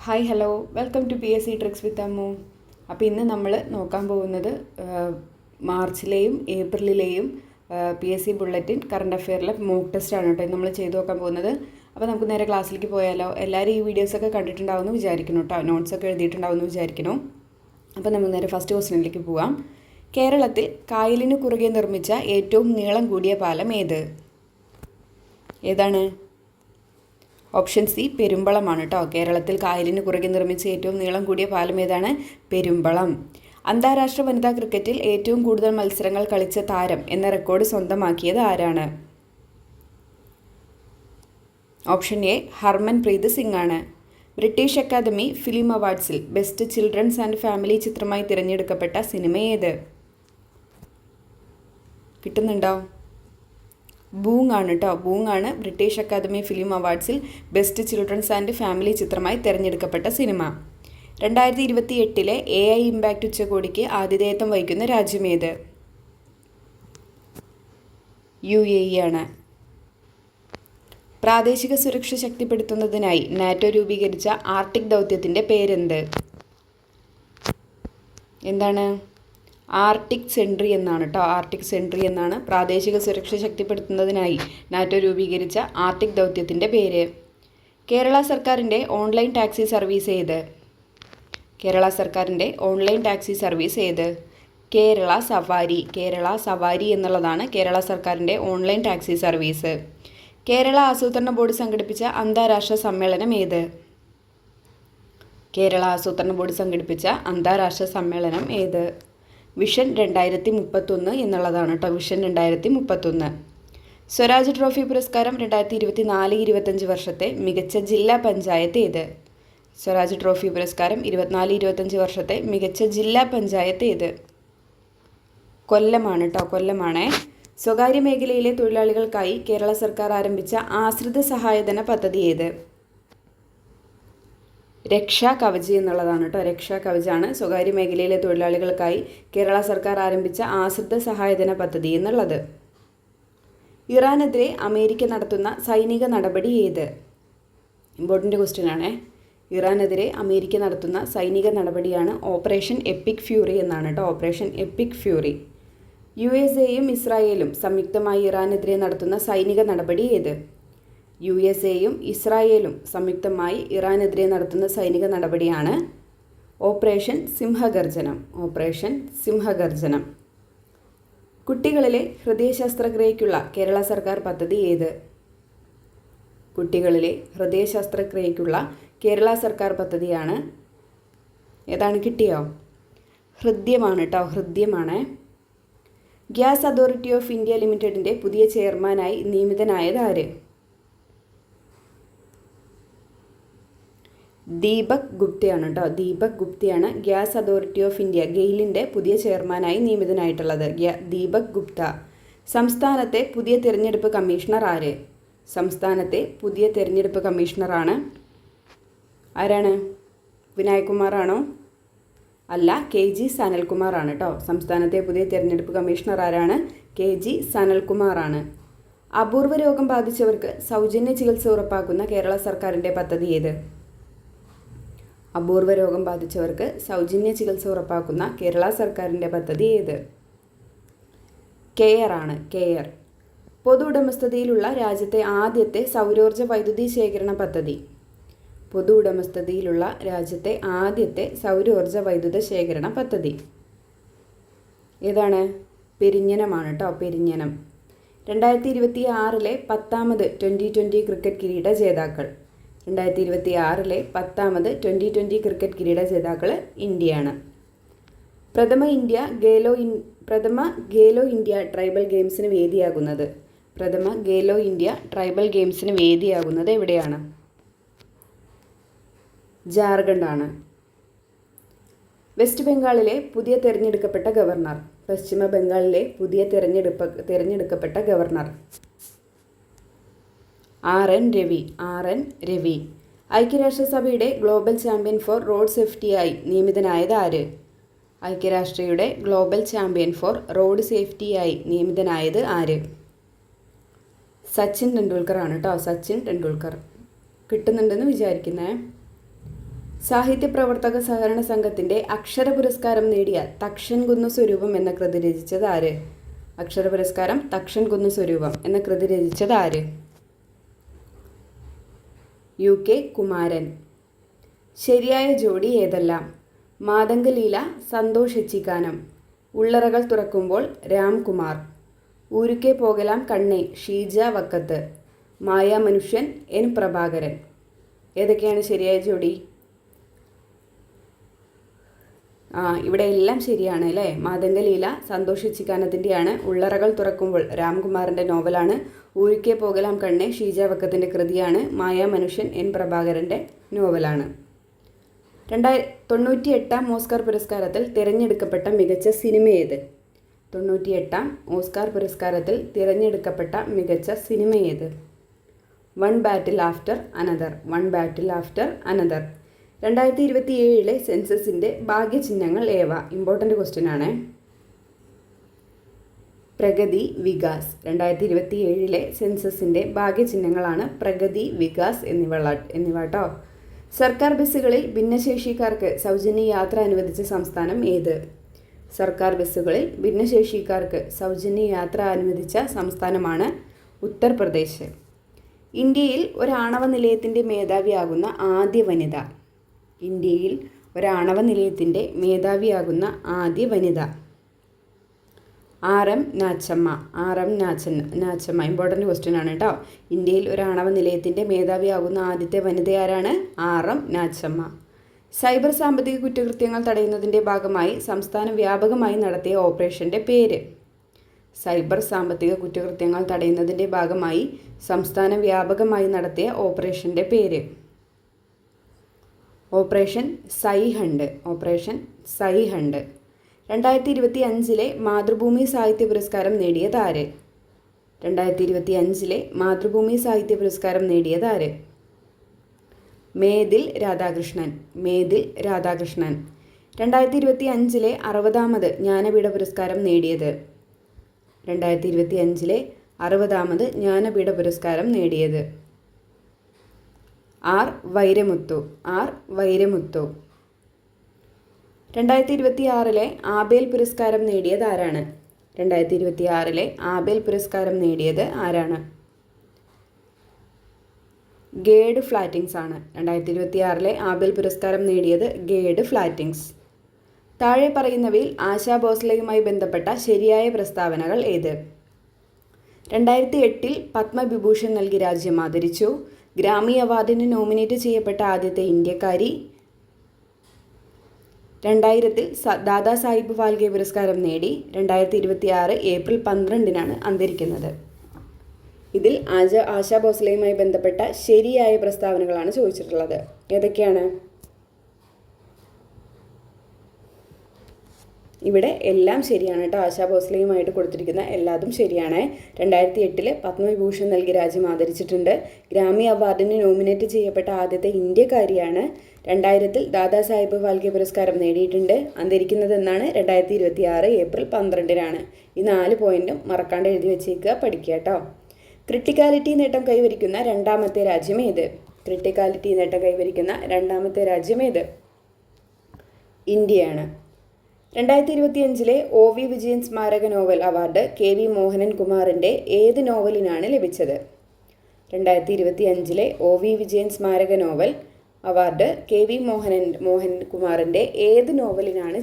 Hi hello welcome to P S C tricks with Ammu. അപ്പോൾ ഇന്ന് നമ്മൾ നോക്കാൻ പോകുന്നത് മാർച്ചിലെയും ഏപ്രിലിലെയും P S C bulletin current അഫെയറിലെ മോക്ക് ടെസ്റ്റാണ് കേട്ടോ നമ്മൾ ചെയ്തു നോക്കാൻ പോകുന്നത്. അപ്പോൾ നമുക്ക് നേരെ ക്ലാസ്സിലേക്ക് പോയാലോ. എല്ലാവരും ഈ വീഡിയോസൊക്കെ കണ്ടിട്ടുണ്ടാവുമെന്ന് വിചാരിക്കണം കേട്ടോ, നോട്ട്സൊക്കെ എഴുതിയിട്ടുണ്ടാവുമെന്ന് വിചാരിക്കണം. അപ്പോൾ നമുക്ക് നേരെ ഫസ്റ്റ് ക്വസ്റ്റ്യനിലേക്ക് പോവാം. കേരളത്തിൽ കായലിന് കുറുകെ നിർമ്മിച്ച ഏറ്റവും നീളം കൂടിയ പാലം ഏതാണ്? ഓപ്ഷൻ സി പെരുമ്പളമാണ് കേട്ടോ. കേരളത്തിൽ കായലിന് കുറുകെ നിർമ്മിച്ച ഏറ്റവും നീളം കൂടിയ പാലം ഏതാണ്? പെരുമ്പളം. അന്താരാഷ്ട്ര വനിതാ ക്രിക്കറ്റിൽ ഏറ്റവും കൂടുതൽ മത്സരങ്ങൾ കളിച്ച താരം എന്ന റെക്കോർഡ് സ്വന്തമാക്കിയത് ആരാണ്? ഓപ്ഷൻ എ ഹർമൻപ്രീത് സിംഗ് ആണ്. ബ്രിട്ടീഷ് അക്കാദമി ഫിലിം അവാർഡ്സിൽ ബെസ്റ്റ് ചിൽഡ്രൻസ് ആൻഡ് ഫാമിലി ചിത്രമായി തിരഞ്ഞെടുക്കപ്പെട്ട സിനിമ ഏത്? കിട്ടുന്നുണ്ടോ? ബൂങ് ആണ് കേട്ടോ. ബൂങ് ആണ് ബ്രിട്ടീഷ് അക്കാദമി ഫിലിം അവാർഡ്സിൽ ബെസ്റ്റ് ചിൽഡ്രൻസ് ആൻഡ് ഫാമിലി ചിത്രമായി തിരഞ്ഞെടുക്കപ്പെട്ട സിനിമ. 2028 AI ഇമ്പാക്റ്റ് ഉച്ചകോടിക്ക് ആതിഥേയത്വം വഹിക്കുന്ന രാജ്യം ഏത്? UAE ആണ്. പ്രാദേശിക സുരക്ഷ ശക്തിപ്പെടുത്തുന്നതിനായി നാറ്റോ രൂപീകരിച്ച ആർട്ടിക് ദൗത്യത്തിൻ്റെ പേരെന്ത്? എന്താണ്? ആർട്ടിക് സെൻട്രി എന്നാണ് കേട്ടോ. ആർട്ടിക് സെൻട്രി എന്നാണ് പ്രാദേശിക സുരക്ഷ ശക്തിപ്പെടുത്തുന്നതിനായി നാറ്റോ രൂപീകരിച്ച ആർട്ടിക് ദൗത്യത്തിൻ്റെ പേര്. കേരള സർക്കാരിൻ്റെ ഓൺലൈൻ ടാക്സി സർവീസ് ഏത്? കേരള സർക്കാരിൻ്റെ ഓൺലൈൻ ടാക്സി സർവീസ് ഏത്? കേരള സവാരി. കേരള സവാരി എന്നുള്ളതാണ് കേരള സർക്കാരിൻ്റെ ഓൺലൈൻ ടാക്സി സർവീസ്. കേരള ആസൂത്രണ ബോർഡ് സംഘടിപ്പിച്ച അന്താരാഷ്ട്ര സമ്മേളനം ഏത്? കേരള ആസൂത്രണ ബോർഡ് സംഘടിപ്പിച്ച അന്താരാഷ്ട്ര സമ്മേളനം ഏത്? വിഷൻ 2031 എന്നുള്ളതാണ് കേട്ടോ. വിഷൻ 2031. സ്വരാജ് ട്രോഫി പുരസ്കാരം 2024-25 വർഷത്തെ മികച്ച ജില്ലാ പഞ്ചായത്ത് ഏത്? സ്വരാജ് ട്രോഫി പുരസ്കാരം 24-25 വർഷത്തെ മികച്ച ജില്ലാ പഞ്ചായത്ത് ഏത്? കൊല്ലമാണ് കേട്ടോ. കൊല്ലമാണേ. സ്വകാര്യ മേഖലയിലെ തൊഴിലാളികൾക്കായി കേരള സർക്കാർ ആരംഭിച്ച ആശ്രിത സഹായധന പദ്ധതി ഏത്? രക്ഷാ കവച് എന്നുള്ളതാണ് കേട്ടോ. രക്ഷാ കവചാണ് സ്വകാര്യ മേഖലയിലെ തൊഴിലാളികൾക്കായി കേരള സർക്കാർ ആരംഭിച്ച ആശ്രിത സഹായധന പദ്ധതി എന്നുള്ളത്. ഇറാനെതിരെ അമേരിക്ക നടത്തുന്ന സൈനിക നടപടി ഏത്? ഇമ്പോർട്ടൻ്റ് ക്വസ്റ്റ്യൻ ആണേ. ഇറാനെതിരെ അമേരിക്ക നടത്തുന്ന സൈനിക നടപടിയാണ് ഓപ്പറേഷൻ എപ്പിക് ഫ്യൂറി എന്നാണ് കേട്ടോ. Operation EPIC fury. USA-യും ഇസ്രായേലും സംയുക്തമായി ഇറാനെതിരെ നടത്തുന്ന സൈനിക നടപടി ഏത്? USA-യും ഇസ്രായേലും സംയുക്തമായി ഇറാനെതിരെ നടത്തുന്ന സൈനിക നടപടിയാണ് ഓപ്പറേഷൻ സിംഹഗർജനം. ഓപ്പറേഷൻ സിംഹഗർജനം. കുട്ടികളിലെ ഹൃദയ ശസ്ത്രക്രിയയ്ക്കുള്ള കേരള സർക്കാർ പദ്ധതി ഏത്? കുട്ടികളിലെ ഹൃദയ ശസ്ത്രക്രിയയ്ക്കുള്ള കേരള സർക്കാർ പദ്ധതിയാണ് ഏതാണ്? കിട്ടിയോ? ഹൃദ്യമാണ് കേട്ടോ. ഹൃദ്യമാണ്. ഗ്യാസ് അതോറിറ്റി ഓഫ് ഇന്ത്യ ലിമിറ്റഡിൻ്റെ പുതിയ ചെയർമാനായി നിയമിതനായത് ആര്? ദീപക് ഗുപ്തയാണ് കേട്ടോ. ദീപക് ഗുപ്തയാണ് ഗ്യാസ് അതോറിറ്റി ഓഫ് ഇന്ത്യ ഗെയിലിൻ്റെ പുതിയ ചെയർമാനായി നിയമിതനായിട്ടുള്ളത്. ദീപക് ഗുപ്ത. സംസ്ഥാനത്തെ പുതിയ തിരഞ്ഞെടുപ്പ് കമ്മീഷണർ ആര്? സംസ്ഥാനത്തെ പുതിയ തിരഞ്ഞെടുപ്പ് കമ്മീഷണറാണ് ആരാണ്? വിനായക് കുമാറാണോ? അല്ല, KG സനൽകുമാറാണ് കേട്ടോ. സംസ്ഥാനത്തെ പുതിയ തിരഞ്ഞെടുപ്പ് കമ്മീഷണർ ആരാണ്? KG സനൽകുമാറാണ്. അപൂർവ രോഗം ബാധിച്ചവർക്ക് സൗജന്യ ചികിത്സ ഉറപ്പാക്കുന്ന കേരള സർക്കാരിൻ്റെ പദ്ധതി ഏത്? അപൂർവ രോഗം ബാധിച്ചവർക്ക് സൗജന്യ ചികിത്സ ഉറപ്പാക്കുന്ന കേരള സർക്കാരിൻ്റെ പദ്ധതി ഏത്? കെയർ ആണ്. കെയർ. പൊതു ഉടമസ്ഥതയിലുള്ള രാജ്യത്തെ ആദ്യത്തെ സൗരോർജ്ജ വൈദ്യുതി ശേഖരണ പദ്ധതി. പൊതു ഉടമസ്ഥതയിലുള്ള രാജ്യത്തെ ആദ്യത്തെ സൗരോർജ്ജ വൈദ്യുത ശേഖരണ പദ്ധതി ഏതാണ്? പെരിഞ്ഞനമാണ് കേട്ടോ. പെരിഞ്ഞനം. 2026 10ാമത് T20 ക്രിക്കറ്റ് കിരീട ജേതാക്കൾ. 2026 10ാമത് T20 ക്രിക്കറ്റ് കിരീട ജേതാക്കൾ ഇന്ത്യയാണ്. പ്രഥമ ഖേലോ ഇന്ത്യ ട്രൈബൽ ഗെയിംസിന് വേദിയാകുന്നത്. പ്രഥമ ഖേലോ ഇന്ത്യ ട്രൈബൽ ഗെയിംസിന് വേദിയാകുന്നത് എവിടെയാണ്? ജാർഖണ്ഡ് ആണ്. വെസ്റ്റ് ബംഗാളിലെ പുതിയ തിരഞ്ഞെടുക്കപ്പെട്ട ഗവർണർ. പശ്ചിമ ബംഗാളിലെ പുതിയ തിരഞ്ഞെടുക്കപ്പെട്ട ഗവർണർ RN രവി. ഐക്യരാഷ്ട്രസഭയുടെ ഗ്ലോബൽ ചാമ്പ്യൻ ഫോർ റോഡ് സേഫ്റ്റിയായി നിയമിതനായത് ആര്? ഐക്യരാഷ്ട്രയുടെ ഗ്ലോബൽ ചാമ്പ്യൻ ഫോർ റോഡ് സേഫ്റ്റിയായി നിയമിതനായത് ആര്? സച്ചിൻ ടെണ്ടുൽക്കർ ആണ് കേട്ടോ. സച്ചിൻ ടെണ്ടുൽക്കർ. കിട്ടുന്നുണ്ടെന്ന് വിചാരിക്കുന്നേ. സാഹിത്യപ്രവർത്തക സഹകരണ സംഘത്തിൻ്റെ അക്ഷര പുരസ്കാരം നേടിയ തക്ഷൻ കുന്ന് സ്വരൂപം എന്ന കൃതി രചിച്ചത് ആര്? അക്ഷര പുരസ്കാരം തക്ഷൻ കുന്ന് സ്വരൂപം എന്ന കൃതി രചിച്ചത് ആര്? UK കുമാരൻ. ശരിയായ ജോഡി ഏതെല്ലാം? മാതംഗലീല സന്തോഷ് എച്ചിക്കാനം, ഉള്ളറകൾ തുറക്കുമ്പോൾ രാംകുമാർ, ഊരുക്കെ പോകലാം കണ്ണേ ഷീജ വക്കത്ത്, മായാമനുഷ്യൻ N പ്രഭാകരൻ. ഏതൊക്കെയാണ് ശരിയായ ജോഡി? ഇവിടെ എല്ലാം ശരിയാണ് അല്ലേ. മാതംഗലീല സന്തോഷ് എച്ചിക്കാനത്തിൻ്റെയാണ്. ഉള്ളറകൾ തുറക്കുമ്പോൾ രാംകുമാറിൻ്റെ നോവലാണ്. ഊരുക്കെ പോകലാം കണ്ണേ ഷീജ വക്കത്തിൻ്റെ കൃതിയാണ്. മായാമനുഷ്യൻ N പ്രഭാകരൻ്റെ നോവലാണ്. 98ാം ഓസ്കാർ പുരസ്കാരത്തിൽ തിരഞ്ഞെടുക്കപ്പെട്ട മികച്ച സിനിമ ഏത്? 98ാം ഓസ്കാർ പുരസ്കാരത്തിൽ തിരഞ്ഞെടുക്കപ്പെട്ട മികച്ച സിനിമ ഏത്? വൺ ബാറ്റിൽ ആഫ്റ്റർ അനദർ. വൺ ബാറ്റിൽ ആഫ്റ്റർ അനദർ. 2027 സെൻസസിൻ്റെ ഭാഗ്യചിഹ്നങ്ങൾ ഏവ? ഇമ്പോർട്ടൻ്റ് ക്വസ്റ്റ്യൻ ആണ്. പ്രഗതി, വികാസ്. 2027 സെൻസസിൻ്റെ ഭാഗ്യചിഹ്നങ്ങളാണ് പ്രഗതി, വികാസ് എന്നിവ കേട്ടോ. സർക്കാർ ബസ്സുകളിൽ ഭിന്നശേഷിക്കാർക്ക് സൗജന്യ യാത്ര അനുവദിച്ച സംസ്ഥാനം ഏത്? സർക്കാർ ബസ്സുകളിൽ ഭിന്നശേഷിക്കാർക്ക് സൗജന്യ യാത്ര അനുവദിച്ച സംസ്ഥാനമാണ് ഉത്തർപ്രദേശ്. ഇന്ത്യയിൽ ഒരാണവ നിലയത്തിൻ്റെ മേധാവിയാകുന്ന ആദ്യ വനിത? ഇന്ത്യയിൽ ഒരാണവ നിലയത്തിൻ്റെ മേധാവിയാകുന്ന ആദ്യ വനിത? RM നാച്ചമ്മ. RM നാച്ചമ്മ. ഇമ്പോർട്ടൻ്റ് ക്വസ്റ്റ്യൻ ആണ് കേട്ടോ. ഇന്ത്യയിൽ ഒരു ആണവ നിലയത്തിൻ്റെ മേധാവിയാകുന്ന ആദ്യത്തെ വനിത ആരാണ്? RM നാച്ചമ്മ. സൈബർ സാമ്പത്തിക കുറ്റകൃത്യങ്ങൾ തടയുന്നതിൻ്റെ ഭാഗമായി സംസ്ഥാന വ്യാപകമായി നടത്തിയ ഓപ്പറേഷൻ്റെ പേര്? സൈബർ സാമ്പത്തിക കുറ്റകൃത്യങ്ങൾ തടയുന്നതിൻ്റെ ഭാഗമായി സംസ്ഥാന വ്യാപകമായി നടത്തിയ ഓപ്പറേഷൻ്റെ പേര്? ഓപ്പറേഷൻ സൈഹണ്ട്. ഓപ്പറേഷൻ സൈഹണ്ട്. 2025 മാതൃഭൂമി സാഹിത്യ പുരസ്കാരം നേടിയത് ആര്? 2025 മാതൃഭൂമി സാഹിത്യ പുരസ്കാരം നേടിയത് ആര്? മേതിൽ രാധാകൃഷ്ണൻ. മേതിൽ രാധാകൃഷ്ണൻ. 2025 60ാമത് ജ്ഞാനപീഠ പുരസ്കാരം നേടിയത്? 2025 60ാമത് ജ്ഞാനപീഠ പുരസ്കാരം നേടിയത്? R വൈരമുത്തു. R വൈരമുത്തു. 2026 ആബേൽ പുരസ്കാരം നേടിയത് ആരാണ്? 2026 ആബേൽ പുരസ്കാരം നേടിയത് ആരാണ്? ഗേഡ് ഫ്ലാറ്റിങ്സ് ആണ്. 2026 ആബേൽ പുരസ്കാരം നേടിയത് ഗേഡ് ഫ്ലാറ്റിങ്സ്. താഴെ പറയുന്നവയിൽ ആശാ ഭോസ്ലെയുമായി ബന്ധപ്പെട്ട ശരിയായ പ്രസ്താവനകൾ ഏത്? 2008 പത്മവിഭൂഷൺ നൽകി രാജ്യം ആദരിച്ചു. ഗ്രാമി അവാർഡിന് നോമിനേറ്റ് ചെയ്യപ്പെട്ട ആദ്യത്തെ ഇന്ത്യക്കാരി. 2000 ദാദാ സാഹിബ് ഫാൽക്കെ പുരസ്കാരം നേടി. 2026 ഏപ്രിൽ 12 അന്തരിക്കുന്നത്. ഇതിൽ ആശാ ഭോസ്ലെയുമായി ബന്ധപ്പെട്ട ശരിയായ പ്രസ്താവനകളാണ് ചോദിച്ചിട്ടുള്ളത്. ഏതൊക്കെയാണ്? ഇവിടെ എല്ലാം ശരിയാണ് കേട്ടോ. ആശാ ഭോസ്ലെയുമായിട്ട് കൊടുത്തിരിക്കുന്ന എല്ലാതും ശരിയാണ്. 2008 പത്മവിഭൂഷൺ നൽകി രാജ്യം ആദരിച്ചിട്ടുണ്ട്. ഗ്രാമി അവാർഡിന് നോമിനേറ്റ് ചെയ്യപ്പെട്ട ആദ്യത്തെ ഇന്ത്യക്കാരിയാണ്. 2000 ദാദാ സാഹിബ് ഫാൽക്കെ പുരസ്കാരം നേടിയിട്ടുണ്ട്. അന്തരിക്കുന്നത് എന്നാണ്? 2026 ഏപ്രിൽ 12 ഈ 4 പോയിന്റും മറക്കാണ്ട് എഴുതി വെച്ചേക്കുക, പഠിക്കുക കേട്ടോ. ക്രിട്ടിക്കാലിറ്റി നേട്ടം കൈവരിക്കുന്ന രണ്ടാമത്തെ രാജ്യം ഏത്? ക്രിട്ടിക്കാലിറ്റി നേട്ടം കൈവരിക്കുന്ന രണ്ടാമത്തെ രാജ്യം ഏത്? ഇന്ത്യയാണ്. 2025 OV വിജയൻ സ്മാരക നോവൽ അവാർഡ് KV മോഹനൻ കുമാറിൻ്റെ ഏത് നോവലിനാണ് ലഭിച്ചത്? 2025 OV വിജയൻ സ്മാരക നോവൽ അവാർഡ് KV മോഹൻ കുമാറിൻ്റെ ഏത് നോവലിനാണ്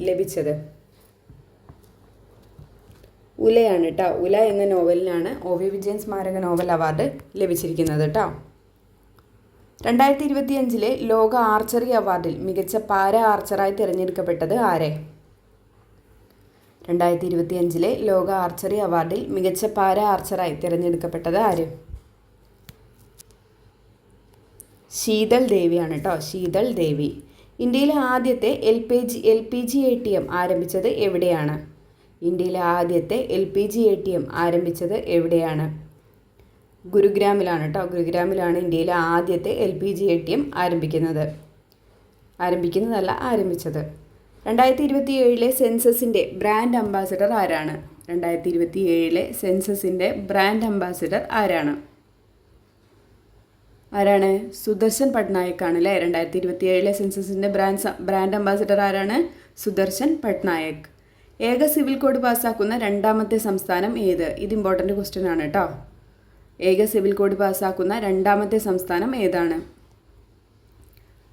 ലഭിച്ചത്? ഉലയാണ് കേട്ടോ. ഉല എന്ന നോവലിനാണ് OV വിജയൻ സ്മാരക നോവൽ അവാർഡ് ലഭിച്ചിരിക്കുന്നത് കേട്ടോ. 2025 ലോക ആർച്ചറി അവാർഡിൽ മികച്ച പാരാ ആർച്ചറായി തിരഞ്ഞെടുക്കപ്പെട്ടത് ആരെ? 2025 ലോക ആർച്ചറി അവാർഡിൽ മികച്ച പാരാ ആർച്ചറായി തിരഞ്ഞെടുക്കപ്പെട്ടത് ആര്? ശീതൾ ദേവിയാണ് കേട്ടോ. ശീതൾ ദേവി. ഇന്ത്യയിലെ ആദ്യത്തെ LPG ATM ആരംഭിച്ചത് എവിടെയാണ്? ഇന്ത്യയിലെ ആദ്യത്തെ LPG ATM ആരംഭിച്ചത് എവിടെയാണ്? ഗുരുഗ്രാമിലാണ് കേട്ടോ. ഗുരുഗ്രാമിലാണ് ഇന്ത്യയിലെ ആദ്യത്തെ LPG ATM ആരംഭിച്ചത്. 2027 സെൻസസിൻ്റെ ബ്രാൻഡ് അംബാസിഡർ ആരാണ്? 2027 സെൻസസിൻ്റെ ബ്രാൻഡ് അംബാസിഡർ ആരാണ്? ആരാണ്? സുദർശൻ പട്നായക് ആണ് അല്ലേ. 2027 സെൻസസിൻ്റെ ബ്രാൻഡ് അംബാസിഡർ ആരാണ്? സുദർശൻ പട്നായക്. ഏക സിവിൽ കോഡ് പാസ്സാക്കുന്ന രണ്ടാമത്തെ സംസ്ഥാനം ഏത്? ഇത് ഇമ്പോർട്ടൻ്റ് ക്വസ്റ്റ്യൻ ആണ് കേട്ടോ. ഏക സിവിൽ കോഡ് പാസ്സാക്കുന്ന രണ്ടാമത്തെ സംസ്ഥാനം ഏതാണ്?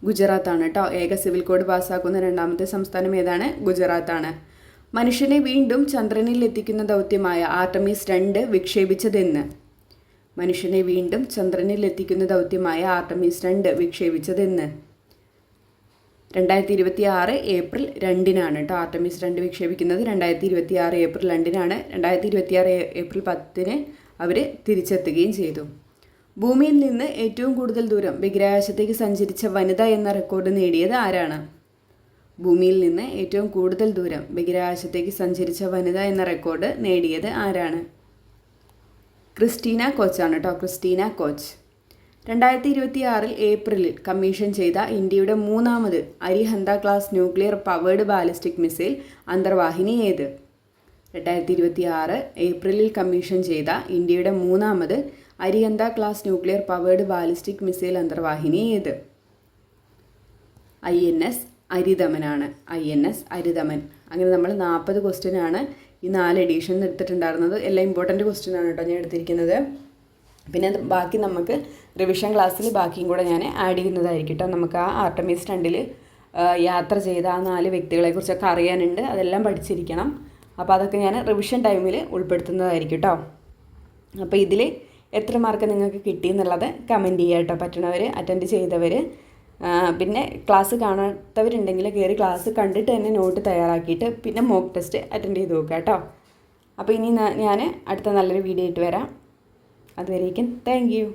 ഗുജറാത്താണ് കേട്ടോ. ഏക സിവിൽ കോഡ് പാസ്സാക്കുന്ന രണ്ടാമത്തെ സംസ്ഥാനം ഏതാണ്? ഗുജറാത്താണ്. മനുഷ്യനെ വീണ്ടും ചന്ദ്രനിൽ എത്തിക്കുന്ന ദൗത്യമായ ആർട്ടമീസ് 2 വിക്ഷേപിച്ചതെന്ന്? മനുഷ്യനെ വീണ്ടും ചന്ദ്രനിൽ എത്തിക്കുന്ന ദൗത്യമായ ആർട്ടമീസ് 2 വിക്ഷേപിച്ചതെന്ന്? 2026 ഏപ്രിൽ 2-നാണ് കേട്ടോ. ആർട്ടമീസ് 2 വിക്ഷേപിക്കുന്നത് 2026 ഏപ്രിൽ 2-നാണ്. 2026 ഏപ്രിൽ 10-ന് അവർ തിരിച്ചെത്തുകയും ചെയ്തു. ഭൂമിയിൽ നിന്ന് ഏറ്റവും കൂടുതൽ ദൂരം ബഹിരാകാശത്തേക്ക് സഞ്ചരിച്ച വനിത എന്ന റെക്കോർഡ് നേടിയത് ആരാണ്? ഭൂമിയിൽ നിന്ന് ഏറ്റവും കൂടുതൽ ദൂരം ബഹിരാകാശത്തേക്ക് സഞ്ചരിച്ച വനിത എന്ന റെക്കോർഡ് നേടിയത് ആരാണ്? ക്രിസ്റ്റീന കോച്ചാണ് കേട്ടോ. Christina Koch. 2026 ഏപ്രിലിൽ കമ്മീഷൻ ചെയ്ത ഇന്ത്യയുടെ മൂന്നാമത് Arihant class nuclear powered ballistic missile അന്തർവാഹിനി ഏത്? 2026 ഏപ്രിലിൽ കമ്മീഷൻ ചെയ്ത ഇന്ത്യയുടെ മൂന്നാമത് Arihant class nuclear powered ballistic missile അന്തർവാഹിനി ഏത്? INS അരിതമനാണ്. INS അരിതമൻ. അങ്ങനെ നമ്മൾ 40 ക്വസ്റ്റ്യനാണ് ഈ 4 എഡീഷൻ എടുത്തിട്ടുണ്ടായിരുന്നത്. എല്ലാം ഇമ്പോർട്ടൻറ്റ് ക്വസ്റ്റ്യൻ ആണ് കേട്ടോ ഞാൻ എടുത്തിരിക്കുന്നത്. പിന്നെ ബാക്കി നമുക്ക് റിവിഷൻ ക്ലാസ്സിൽ ബാക്കിയും കൂടെ ഞാൻ ആഡ് ചെയ്യുന്നതായിരിക്കും കേട്ടോ. നമുക്ക് ആ ആർട്ടമീസ് 2-ൽ യാത്ര ചെയ്ത ആ 4 വ്യക്തികളെക്കുറിച്ചൊക്കെ അറിയാനുണ്ട്. അതെല്ലാം പഠിച്ചിരിക്കണം. അപ്പോൾ അതൊക്കെ ഞാൻ റിവിഷൻ ടൈമിൽ ഉൾപ്പെടുത്തുന്നതായിരിക്കും കേട്ടോ. അപ്പോൾ ഇതിൽ എത്ര മാർക്ക് നിങ്ങൾക്ക് കിട്ടി എന്നുള്ളത് കമൻറ്റ് ചെയ്യുക കേട്ടോ. പറ്റണവർ, അറ്റൻഡ് ചെയ്തവർ. പിന്നെ ക്ലാസ് കാണാത്തവരുണ്ടെങ്കിൽ കയറി ക്ലാസ് കണ്ടിട്ട് തന്നെ നോട്ട് തയ്യാറാക്കിയിട്ട് പിന്നെ മോക്ക് ടെസ്റ്റ് അറ്റൻഡ് ചെയ്ത് നോക്കുക കേട്ടോ. അപ്പോൾ ഇനി ഞാൻ അടുത്ത നല്ലൊരു വീഡിയോ ആയിട്ട് വരാം. അതുവരേക്കും താങ്ക് യു.